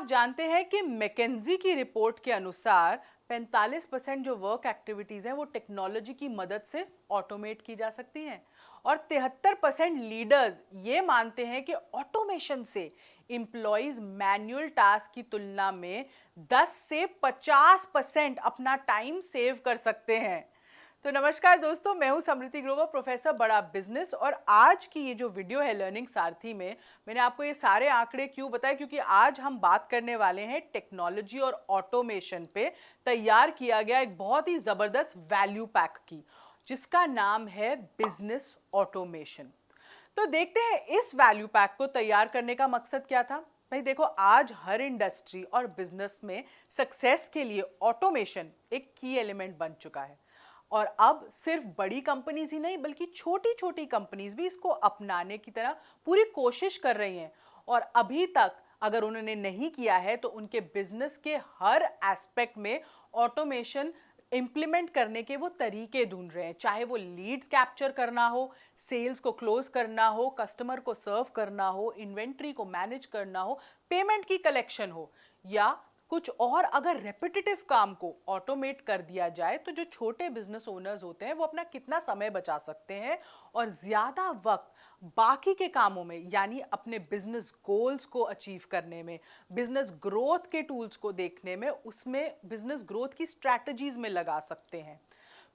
आप जानते हैं कि मैकेंजी की रिपोर्ट के अनुसार 45% जो वर्क एक्टिविटीज हैं वो टेक्नोलॉजी की मदद से ऑटोमेट की जा सकती हैं और 73% लीडर्स ये मानते हैं कि ऑटोमेशन से एम्प्लॉइज मैनुअल टास्क की तुलना में 10 से 50% अपना टाइम सेव कर सकते हैं। तो नमस्कार दोस्तों, मैं हूं समृति ग्रोवर, प्रोफेसर बड़ा बिजनेस। और आज की ये जो वीडियो है लर्निंग सारथी में मैंने आपको ये सारे आंकड़े क्यों बताए, क्योंकि आज हम बात करने वाले हैं टेक्नोलॉजी और ऑटोमेशन पे तैयार किया गया एक बहुत ही जबरदस्त वैल्यू पैक की, जिसका नाम है बिजनेस ऑटोमेशन। तो देखते हैं इस वैल्यू पैक को तैयार करने का मकसद क्या था। भाई देखो, आज हर इंडस्ट्री और बिजनेस में सक्सेस के लिए ऑटोमेशन एक की एलिमेंट बन चुका है और अब सिर्फ बड़ी कंपनीज ही नहीं बल्कि छोटी छोटी कंपनीज भी इसको अपनाने की तरह पूरी कोशिश कर रही हैं। और अभी तक अगर उन्होंने नहीं किया है तो उनके बिजनेस के हर एस्पेक्ट में ऑटोमेशन इंप्लीमेंट करने के वो तरीके ढूंढ रहे हैं, चाहे वो लीड्स कैप्चर करना हो, सेल्स को क्लोज करना हो, कस्टमर को सर्व करना हो, इन्वेंट्री को मैनेज करना हो, पेमेंट की कलेक्शन हो या कुछ और। अगर रेपिटेटिव काम को ऑटोमेट कर दिया जाए तो जो छोटे बिजनेस ओनर्स होते हैं वो अपना कितना समय बचा सकते हैं और ज्यादा वक्त बाकी के कामों में, यानी अपने बिजनेस गोल्स को अचीव करने में, बिजनेस ग्रोथ के टूल्स को देखने में, उसमें बिजनेस ग्रोथ की स्ट्रैटेजीज में लगा सकते हैं।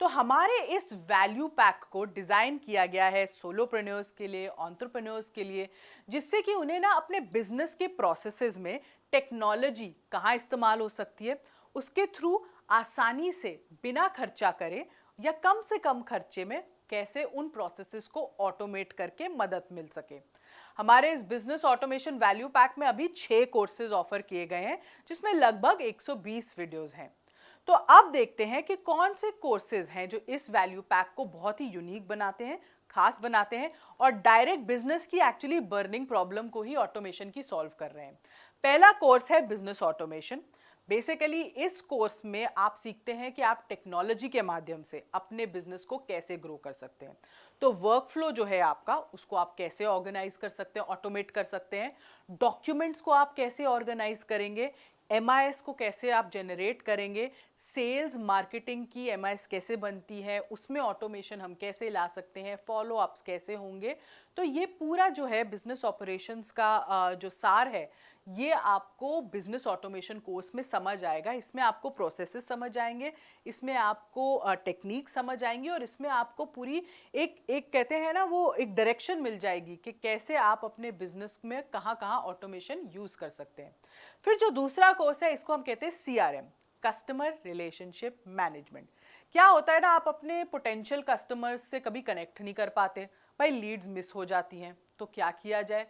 तो हमारे इस वैल्यू पैक को डिज़ाइन किया गया है सोलोप्रेन्योर्स के लिए, एंटरप्रेन्योर्स के लिए, जिससे कि उन्हें ना अपने बिजनेस के प्रोसेसेस में टेक्नोलॉजी कहाँ इस्तेमाल हो सकती है, उसके थ्रू आसानी से बिना खर्चा करे या कम से कम खर्चे में कैसे उन प्रोसेसेस को ऑटोमेट करके मदद मिल सके। हमारे इस बिजनेस ऑटोमेशन वैल्यू पैक में अभी 6 कोर्सेज ऑफर किए गए हैं, जिसमें लगभग 120 वीडियोस हैं। तो अब देखते हैं कि कौन से कोर्सेज हैं जो इस वैल्यू पैक को बहुत ही यूनिक बनाते हैं, खास बनाते हैं और डायरेक्ट बिजनेस की एक्चुअली बर्निंग प्रॉब्लम को ही ऑटोमेशन की सॉल्व कर रहे हैं। पहला कोर्स है बिजनेस ऑटोमेशन। बेसिकली इस कोर्स में आप सीखते हैं कि आप टेक्नोलॉजी के माध्यम से अपने बिजनेस को कैसे ग्रो कर सकते हैं। तो वर्कफ्लो जो है आपका, उसको आप कैसे ऑर्गेनाइज कर सकते हैं, ऑटोमेट कर सकते हैं। डॉक्यूमेंट्स को आप कैसे ऑर्गेनाइज करेंगे, MIS को कैसे आप जनरेट करेंगे, सेल्स मार्केटिंग की MIS कैसे बनती है, उसमें ऑटोमेशन हम कैसे ला सकते हैं, फॉलो अप्स कैसे होंगे। तो ये पूरा जो है बिजनेस ऑपरेशंस का जो सार है, ये आपको बिजनेस ऑटोमेशन कोर्स में समझ आएगा। इसमें आपको प्रोसेसेस समझ आएंगे, इसमें आपको टेक्निक समझ आएंगी और इसमें आपको पूरी एक कहते हैं ना, वो एक डायरेक्शन मिल जाएगी कि कैसे आप अपने बिजनेस में कहाँ कहाँ ऑटोमेशन यूज कर सकते हैं। फिर जो दूसरा कोर्स है, इसको हम कहते हैं CRM, कस्टमर रिलेशनशिप मैनेजमेंट। क्या होता है ना, आप अपने पोटेंशियल कस्टमर्स से कभी कनेक्ट नहीं कर पाते, भाई लीड्स मिस हो जाती हैं, तो क्या किया जाए।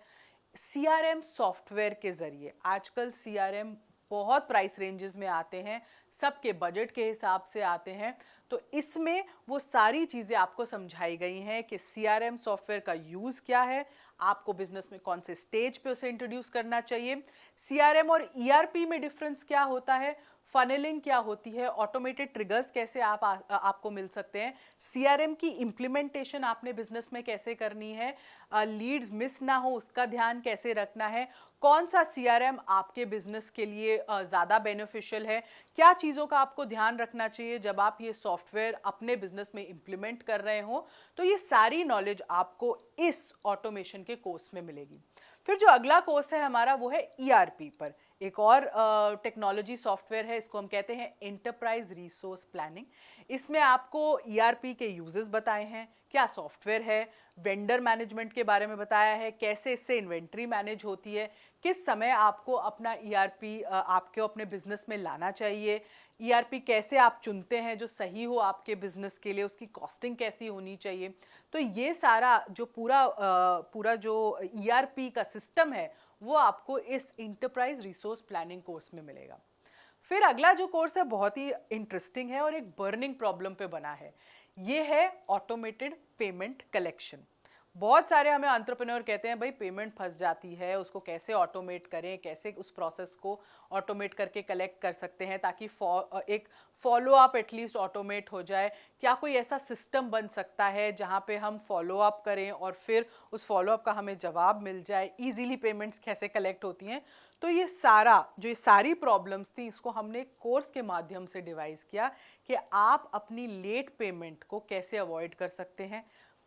CRM सॉफ्टवेयर के जरिए, आजकल CRM बहुत प्राइस रेंजेस में आते हैं, सबके बजट के हिसाब से आते हैं। तो इसमें वो सारी चीज़ें आपको समझाई गई हैं कि CRM सॉफ्टवेयर का यूज़ क्या है, आपको बिजनेस में कौन से स्टेज पे उसे इंट्रोड्यूस करना चाहिए, CRM और ERP में डिफरेंस क्या होता है, फनेलिंग क्या होती है, ऑटोमेटेड ट्रिगर्स कैसे आपको मिल सकते हैं, CRM की इम्प्लीमेंटेशन आपने बिजनेस में कैसे करनी है, लीड्स मिस ना हो उसका ध्यान कैसे रखना है, कौन सा CRM आपके बिजनेस के लिए ज़्यादा बेनिफिशियल है, क्या चीज़ों का आपको ध्यान रखना चाहिए जब आप ये सॉफ्टवेयर अपने बिजनेस में इम्प्लीमेंट कर रहे हो। तो ये सारी नॉलेज आपको इस ऑटोमेशन के कोर्स में मिलेगी। फिर जो अगला कोर्स है हमारा, वो है ERP पर। एक और टेक्नोलॉजी सॉफ्टवेयर है, इसको हम कहते हैं एंटरप्राइज रिसोर्स प्लानिंग। इसमें आपको ERP के यूजेस बताए हैं, क्या सॉफ्टवेयर है, वेंडर मैनेजमेंट के बारे में बताया है, कैसे इससे इन्वेंट्री मैनेज होती है, किस समय आपको अपना ERP आपके अपने बिजनेस में लाना चाहिए, ERP कैसे आप चुनते हैं जो सही हो आपके बिजनेस के लिए, उसकी कॉस्टिंग कैसी होनी चाहिए। तो ये सारा जो पूरा जो ERP का सिस्टम है वो आपको इस इंटरप्राइज रिसोर्स प्लानिंग कोर्स में मिलेगा। फिर अगला जो कोर्स है बहुत ही इंटरेस्टिंग है और एक बर्निंग प्रॉब्लम पे बना है, ये है ऑटोमेटेड पेमेंट कलेक्शन। बहुत सारे हमें एंटरप्रेन्योर कहते हैं भाई पेमेंट फंस जाती है, उसको कैसे ऑटोमेट करें, कैसे उस प्रोसेस को ऑटोमेट करके कलेक्ट कर सकते हैं ताकि एक फॉलो अप एटलीस्ट ऑटोमेट हो जाए। क्या कोई ऐसा सिस्टम बन सकता है जहां पे हम फॉलो अप करें और फिर उस फॉलो अप का हमें जवाब मिल जाए, इजीली पेमेंट्स कैसे कलेक्ट होती हैं। तो ये सारी प्रॉब्लम्स थी, इसको हमने कोर्स के माध्यम से डिवाइस किया कि आप अपनी लेट पेमेंट को कैसे अवॉइड कर सकते हैं,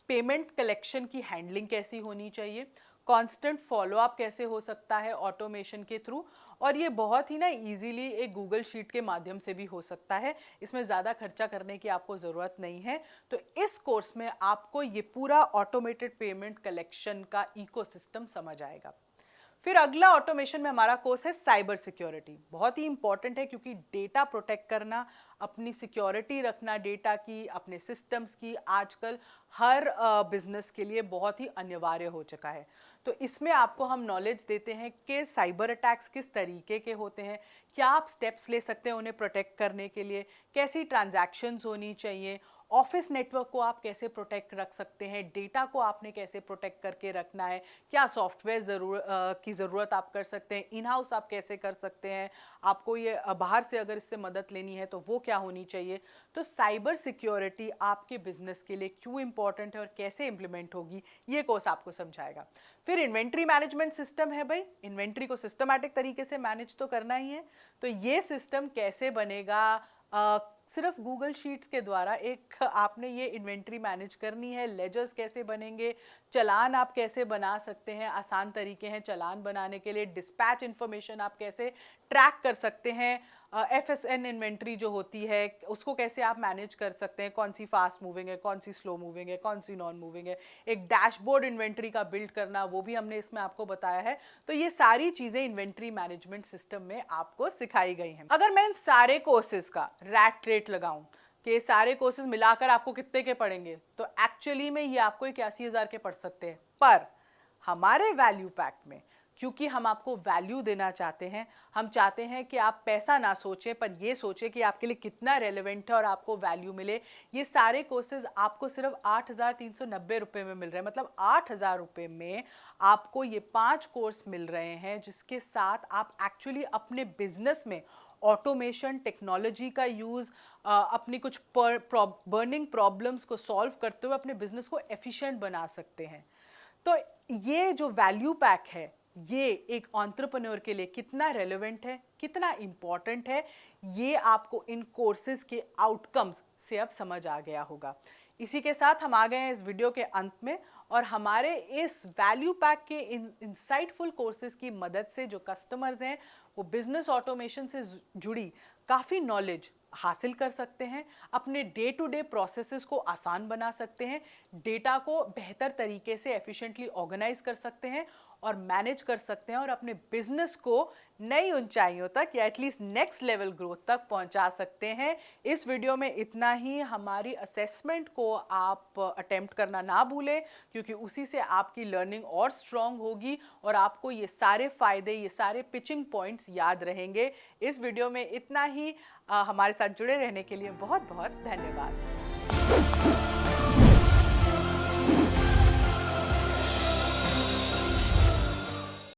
पेमेंट कलेक्शन की हैंडलिंग कैसी होनी चाहिए, कांस्टेंट फॉलोअप कैसे हो सकता है ऑटोमेशन के थ्रू, और ये बहुत ही ना इजीली एक गूगल शीट के माध्यम से भी हो सकता है, इसमें ज़्यादा खर्चा करने की आपको ज़रूरत नहीं है। तो इस कोर्स में आपको ये पूरा ऑटोमेटेड पेमेंट कलेक्शन का इकोसिस्टम समझ आएगा। फिर अगला ऑटोमेशन में हमारा कोर्स है साइबर सिक्योरिटी। बहुत ही इंपॉर्टेंट है क्योंकि डेटा प्रोटेक्ट करना, अपनी सिक्योरिटी रखना डेटा की, अपने सिस्टम्स की, आजकल हर बिजनेस के लिए बहुत ही अनिवार्य हो चुका है। तो इसमें आपको हम नॉलेज देते हैं कि साइबर अटैक्स किस तरीके के होते हैं, क्या आप स्टेप्स ले सकते हैं उन्हें प्रोटेक्ट करने के लिए, कैसी ट्रांजैक्शंस होनी चाहिए, ऑफिस नेटवर्क को आप कैसे प्रोटेक्ट रख सकते हैं, डेटा को आपने कैसे प्रोटेक्ट करके रखना है, क्या सॉफ्टवेयर की ज़रूरत आप कर सकते हैं, इन हाउस आप कैसे कर सकते हैं, आपको ये बाहर से अगर इससे मदद लेनी है तो वो क्या होनी चाहिए। तो साइबर सिक्योरिटी आपके बिजनेस के लिए क्यों इंपॉर्टेंट है और कैसे इंप्लीमेंट होगी, ये कोर्स आपको समझाएगा। फिर इन्वेंट्री मैनेजमेंट सिस्टम है भाई, इन्वेंट्री को सिस्टमैटिक तरीके से मैनेज तो करना ही है। तो ये सिस्टम कैसे बनेगा, सिर्फ गूगल शीट्स के द्वारा एक आपने ये इन्वेंट्री मैनेज करनी है, लेजर्स कैसे बनेंगे, चलान आप कैसे बना सकते हैं, आसान तरीके हैं चलान बनाने के लिए, डिस्पैच इन्फॉर्मेशन आप कैसे ट्रैक कर सकते हैं, FSN इन्वेंट्री जो होती है उसको कैसे आप मैनेज कर सकते हैं, कौन सी फास्ट मूविंग है, कौन सी स्लो मूविंग है, कौन सी नॉन मूविंग है, एक डैशबोर्ड इन्वेंट्री का बिल्ड करना वो भी हमने इसमें आपको बताया है। तो ये सारी चीज़ें इन्वेंट्री मैनेजमेंट सिस्टम में आपको सिखाई गई हैं। अगर मैं इन सारे कोर्सेज का रैट रेट लगाऊं कि सारे कोर्सेज मिलाकर आपको कितने के पड़ेंगे, तो एक्चुअली में ये आपको 81,000 के पड़ सकते हैं। पर हमारे वैल्यू पैक में, क्योंकि हम आपको वैल्यू देना चाहते हैं, हम चाहते हैं कि आप पैसा ना सोचें पर ये सोचें कि आपके लिए कितना रेलेवेंट है और आपको वैल्यू मिले। ये सारे कोर्सेज आपको सिर्फ 8,390 रुपये में मिल रहे हैं। मतलब 8,000 रुपये में आपको ये 5 कोर्स मिल रहे हैं, जिसके साथ आप एक्चुअली अपने बिजनेस में ऑटोमेशन टेक्नोलॉजी का यूज़, अपनी कुछ बर्निंग प्रॉब्लम्स को सॉल्व करते हुए अपने बिजनेस को एफिशिएंट बना सकते हैं। तो ये जो वैल्यू पैक है, ये एक एंटरप्रेन्योर के लिए कितना रेलेवेंट है, कितना इम्पॉर्टेंट है, ये आपको इन कोर्सेज के आउटकम्स से अब समझ आ गया होगा। इसी के साथ हम आ गए हैं इस वीडियो के अंत में, और हमारे इस वैल्यू पैक के इंसाइटफुल कोर्सेज की मदद से जो कस्टमर्स हैं वो बिजनेस ऑटोमेशन से जुड़ी काफ़ी नॉलेज हासिल कर सकते हैं, अपने डे टू डे प्रोसेसेस को आसान बना सकते हैं, डेटा को बेहतर तरीके से एफिशिएंटली ऑर्गेनाइज कर सकते हैं और मैनेज कर सकते हैं, और अपने बिजनेस को नई ऊंचाइयों तक या एटलीस्ट नेक्स्ट लेवल ग्रोथ तक पहुंचा सकते हैं। इस वीडियो में इतना ही। हमारी असेसमेंट को आप अटेम्प्ट करना ना भूलें, क्योंकि उसी से आपकी लर्निंग और स्ट्रांग होगी और आपको ये सारे फायदे, ये सारे पिचिंग पॉइंट्स याद रहेंगे। इस वीडियो में इतना ही। हमारे साथ जुड़े रहने के लिए बहुत बहुत धन्यवाद।